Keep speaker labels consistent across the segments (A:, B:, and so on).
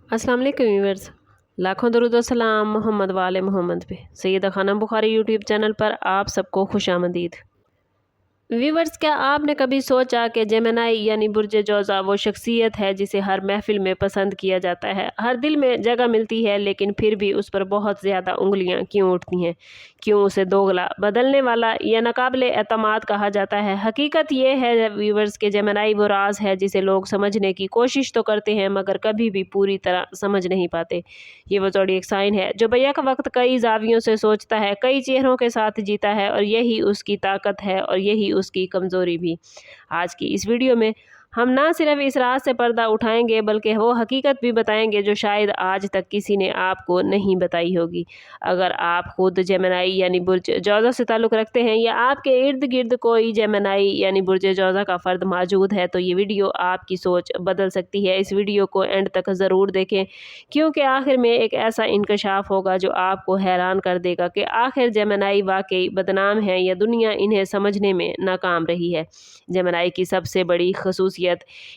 A: अस्सलाम वालेकुम व्यूअर्स। लाखों दरूद व सलाम मोहम्मद वाले मोहम्मद पे। सैयदा खानम बुखारी यूट्यूब चैनल पर आप सबको खुशामदीद। व्यूवर्स, क्या आपने कभी सोचा कि जेमिनी यानी बुर्ज जौज़ा वो शख्सियत है जिसे हर महफिल में पसंद किया जाता है, हर दिल में जगह मिलती है, लेकिन फिर भी उस पर बहुत ज़्यादा उंगलियां क्यों उठती हैं? क्यों उसे दोगला, बदलने वाला या नाकाबिले एतमाद कहा जाता है? हकीकत ये है व्यूवर्स के जेमिनी वो राज है जिसे लोग समझने की कोशिश तो करते हैं मगर कभी भी पूरी तरह समझ नहीं पाते। ये वो ज़ोडिएक साइन है जो बैक वक्त कई जावियों से सोचता है, कई चेहरों के साथ जीता है, और यही उसकी ताकत है और यही उसकी कमज़ोरी भी। आज की इस वीडियो में हम ना सिर्फ इस राज से पर्दा उठाएंगे बल्कि वो हकीकत भी बताएंगे जो शायद आज तक किसी ने आपको नहीं बताई होगी। अगर आप खुद जेमिनी यानी बुर्ज जौज़ा से ताल्लुक़ रखते हैं या आपके इर्द गिर्द कोई जेमिनी यानी बुर्ज जौज़ा का फ़र्द मौजूद है तो ये वीडियो आपकी सोच बदल सकती है। इस वीडियो को एंड तक ज़रूर देखें क्योंकि आखिर में एक ऐसा इंकशाफ होगा जो आपको हैरान कर देगा कि आखिर जेमिनी वाकई बदनाम है या दुनिया इन्हें समझने में नाकाम रही है। जेमिनी की सबसे बड़ी खसूसियत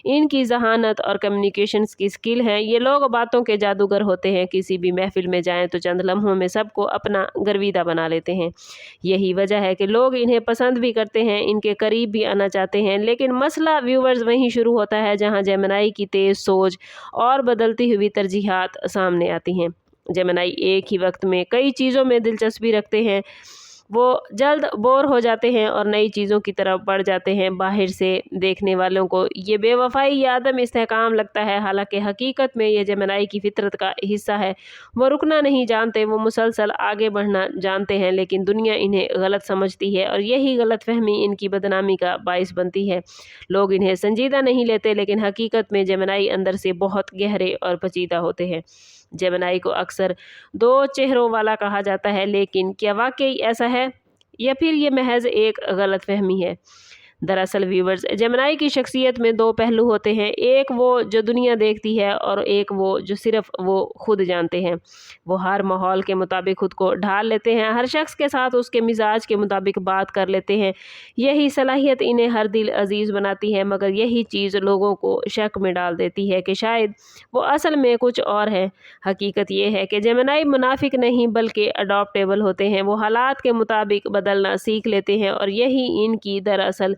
A: इनकी जहानत और कम्युनिकेशंस की स्किल है। ये लोग बातों के जादूगर होते हैं, किसी भी महफिल में जाएं तो चंद लम्हों में सबको अपना गर्विदा बना लेते हैं। यही वजह है कि लोग इन्हें पसंद भी करते हैं, इनके करीब भी आना चाहते हैं। लेकिन मसला व्यूवर्स वहीं शुरू होता है जहां जेमिनी की तेज़ सोच और बदलती हुई तरजीहात सामने आती हैं। जेमिनी एक ही वक्त में कई चीज़ों में दिलचस्पी रखते हैं, वो जल्द बोर हो जाते हैं और नई चीज़ों की तरफ बढ़ जाते हैं। बाहर से देखने वालों को ये बेवफाई या अदम इस्तेहकाम लगता है, हालांकि हकीकत में ये जेमिनी की फितरत का हिस्सा है। वो रुकना नहीं जानते, वो मुसलसल आगे बढ़ना जानते हैं, लेकिन दुनिया इन्हें गलत समझती है और यही गलतफहमी इनकी बदनामी का बाइस बनती है। लोग इन्हें संजीदा नहीं लेते, लेकिन हकीकत में जेमिनी अंदर से बहुत गहरे और पेचीदा होते हैं। जेमिनी को अक्सर दो चेहरों वाला कहा जाता है, लेकिन क्या वाकई ऐसा है या फिर ये महज एक गलतफहमी है? दरअसल व्यूवर्स, जेमिनी की शख्सियत में दो पहलू होते हैं, एक वो जो दुनिया देखती है और एक वो जो सिर्फ वो खुद जानते हैं। वो हर माहौल के मुताबिक खुद को ढाल लेते हैं, हर शख्स के साथ उसके मिजाज के मुताबिक बात कर लेते हैं। यही सलाहियत इन्हें हर दिल अजीज़ बनाती है, मगर यही चीज़ लोगों को शक में डाल देती है कि शायद वो असल में कुछ और है। हकीकत ये है कि जेमिनी मुनाफिक नहीं बल्कि अडॉप्टेबल होते हैं, वो हालात के मुताबिक बदलना सीख लेते हैं और यही इनकी दरअसल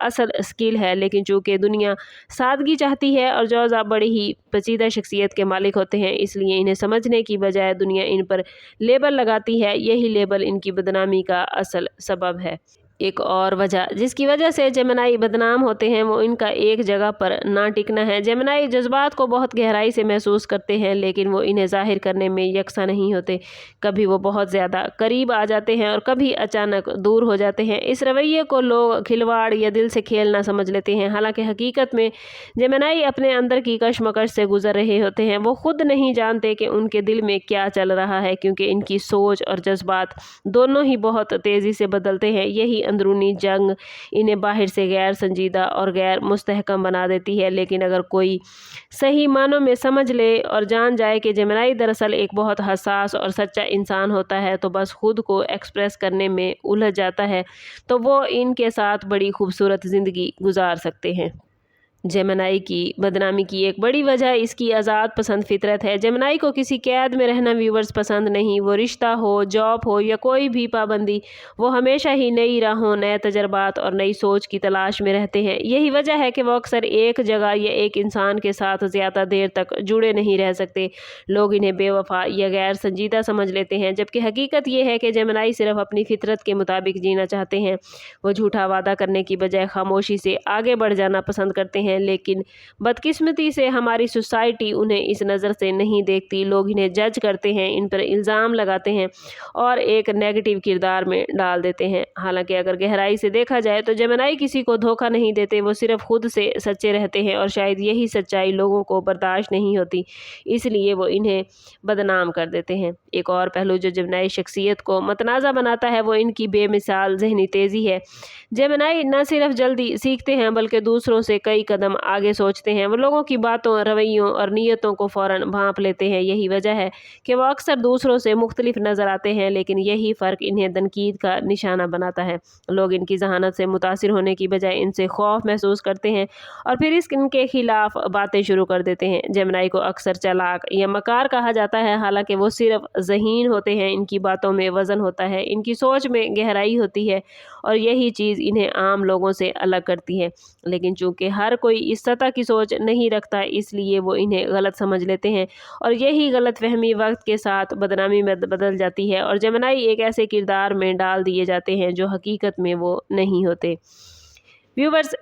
A: असल स्किल है। लेकिन चूँकि दुनिया सादगी चाहती है और जौज़ा बड़ी ही पेचीदा शख्सियत के मालिक होते हैं, इसलिए इन्हें समझने की बजाय दुनिया इन पर लेबल लगाती है। यही लेबल इनकी बदनामी का असल सबब है। एक और वजह जिसकी वजह से जेमिनी बदनाम होते हैं वो इनका एक जगह पर ना टिकना है। जेमिनी जज्बात को बहुत गहराई से महसूस करते हैं, लेकिन वो इन्हें ज़ाहिर करने में यकसा नहीं होते। कभी वो बहुत ज़्यादा करीब आ जाते हैं और कभी अचानक दूर हो जाते हैं। इस रवैये को लोग खिलवाड़ या दिल से खेलना समझ लेते हैं, हालांकि हकीकत में जेमिनी अपने अंदर की कशमकश से गुजर रहे होते हैं। वो खुद नहीं जानते कि उनके दिल में क्या चल रहा है, क्योंकि इनकी सोच और जज्बात दोनों ही बहुत तेज़ी से बदलते हैं। यही अंदरूनी जंग इन्हें बाहर से गैर संजीदा और गैर मुस्तहकम बना देती है। लेकिन अगर कोई सही मानों में समझ ले और जान जाए कि जेमिनी दरअसल एक बहुत हसास और सच्चा इंसान होता है, तो बस खुद को एक्सप्रेस करने में उलझ जाता है, तो वो इनके साथ बड़ी खूबसूरत ज़िंदगी गुजार सकते हैं। जेमिनी की बदनामी की एक बड़ी वजह इसकी आज़ाद पसंद फितरत है। जेमिनी को किसी कैद में रहना व्यूवर्स पसंद नहीं। वो रिश्ता हो, जॉब हो या कोई भी पाबंदी, वो हमेशा ही नई राहों, नए तजर्बात और नई सोच की तलाश में रहते हैं। यही वजह है कि वो अक्सर एक जगह या एक इंसान के साथ ज़्यादा देर तक जुड़े नहीं रह सकते। लोग इन्हें बेवफा या गैर संजीदा समझ लेते हैं, जबकि हकीकत ये है कि जेमिनी सिर्फ अपनी फितरत के मुताबिक जीना चाहते हैं। वो झूठा वादा करने की बजाय खामोशी से आगे बढ़ जाना पसंद करते हैं, लेकिन बदकिस्मती से हमारी सोसाइटी उन्हें इस नज़र से नहीं देखती। लोग इन्हें जज करते हैं, इन पर इल्ज़ाम लगाते हैं और एक नेगेटिव किरदार में डाल देते हैं। हालांकि अगर गहराई से देखा जाए तो जेमिनी किसी को धोखा नहीं देते, वो सिर्फ खुद से सच्चे रहते हैं और शायद यही सच्चाई लोगों को बर्दाश्त नहीं होती, इसलिए वो इन्हें बदनाम कर देते हैं। एक और पहलू जो जेमिनी शख्सियत को मतनाज़ा बनाता है वो इनकी बेमिसाल जहनी तेज़ी है। जेमिनी न सिर्फ जल्दी सीखते हैं बल्कि दूसरों से कई कदम कदम आगे सोचते हैं। वो लोगों की बातों, रवैयों और नीयतों को फ़ौरन भांप लेते हैं। यही वजह है कि वो अक्सर दूसरों से मुख्तलिफ नज़र आते हैं, लेकिन यही फ़र्क इन्हें तनकीद का निशाना बनाता है। लोग इनकी ज़हानत से मुतासिर होने की बजाय इनसे खौफ महसूस करते हैं और फिर इनके खिलाफ बातें शुरू कर देते हैं। जेमिनी को अक्सर चालाक या मकार कहा जाता है, हालांकि वो सिर्फ ज़हीन होते हैं। इनकी बातों में वज़न होता है, इनकी सोच में गहराई होती है और यही चीज़ इन्हें आम लोगों से अलग करती है। लेकिन चूंकि हर कोई इस सतह की सोच नहीं रखता, इसलिए वो इन्हें गलत समझ लेते हैं और यही गलतफहमी वक्त के साथ बदनामी में बदल जाती है और जेमिनी एक ऐसे किरदार में डाल दिए जाते हैं जो हकीकत में वो नहीं होते। व्यूवर्स,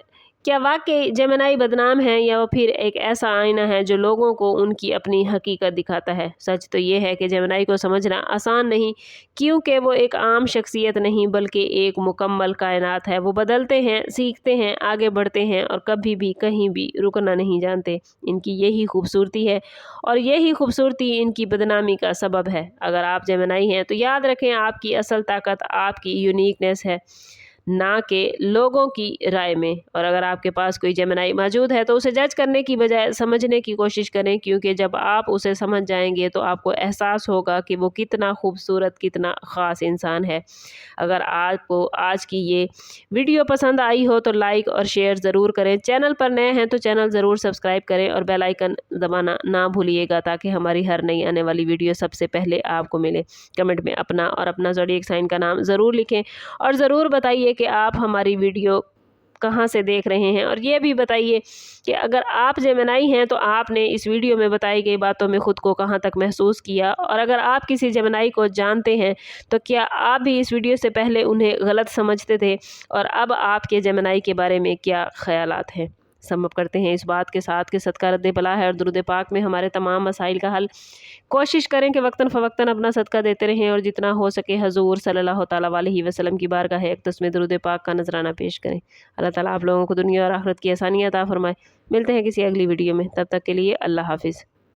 A: क्या वाकई जेमिनी बदनाम है या वो फिर एक ऐसा आईना है जो लोगों को उनकी अपनी हकीकत दिखाता है? सच तो ये है कि जेमिनी को समझना आसान नहीं, क्योंकि वो एक आम शख्सियत नहीं बल्कि एक मुकम्मल कायनात है। वो बदलते हैं, सीखते हैं, आगे बढ़ते हैं और कभी भी कहीं भी रुकना नहीं जानते। इनकी यही खूबसूरती है और यही खूबसूरती इनकी बदनामी का सबब है। अगर आप जेमिनी हैं तो याद रखें, आपकी असल ताकत आपकी यूनिकनेस है, ना कि लोगों की राय में। और अगर आपके पास कोई जेमिनी मौजूद है तो उसे जज करने की बजाय समझने की कोशिश करें, क्योंकि जब आप उसे समझ जाएंगे तो आपको एहसास होगा कि वो कितना खूबसूरत, कितना ख़ास इंसान है। अगर आपको आज की ये वीडियो पसंद आई हो तो लाइक और शेयर ज़रूर करें। चैनल पर नए हैं तो चैनल ज़रूर सब्सक्राइब करें और बेल आइकन दबाना ना भूलिएगा, ताकि हमारी हर नई आने वाली वीडियो सबसे पहले आपको मिले। कमेंट में अपना और अपना ज़ोडिएक साइन का नाम ज़रूर लिखें और ज़रूर बताइए कि आप हमारी वीडियो कहाँ से देख रहे हैं, और ये भी बताइए कि अगर आप जेमिनी हैं तो आपने इस वीडियो में बताई गई बातों में ख़ुद को कहाँ तक महसूस किया, और अगर आप किसी जेमिनी को जानते हैं तो क्या आप भी इस वीडियो से पहले उन्हें गलत समझते थे और अब आपके जेमिनी के बारे में क्या ख्यालात हैं। समअप करते हैं इस बात के साथ कि सदका रद्द बला है और दुरूद पाक में हमारे तमाम मसाइल का हल। कोशिश करें कि वक्तन फ़वक्तन अपना सदका देते रहें और जितना हो सके हजूर सल्लल्लाहु ताला अलैहि वसल्लम की बारगाह अक़दस में दुरूद पाक का नजराना पेश करें। अल्लाह ताला आप लोगों को दुनिया और आखिरत की आसानियाँ अता फरमाए। मिलते हैं किसी अगली वीडियो में, तब तक के लिए अल्लाह हाफिज़।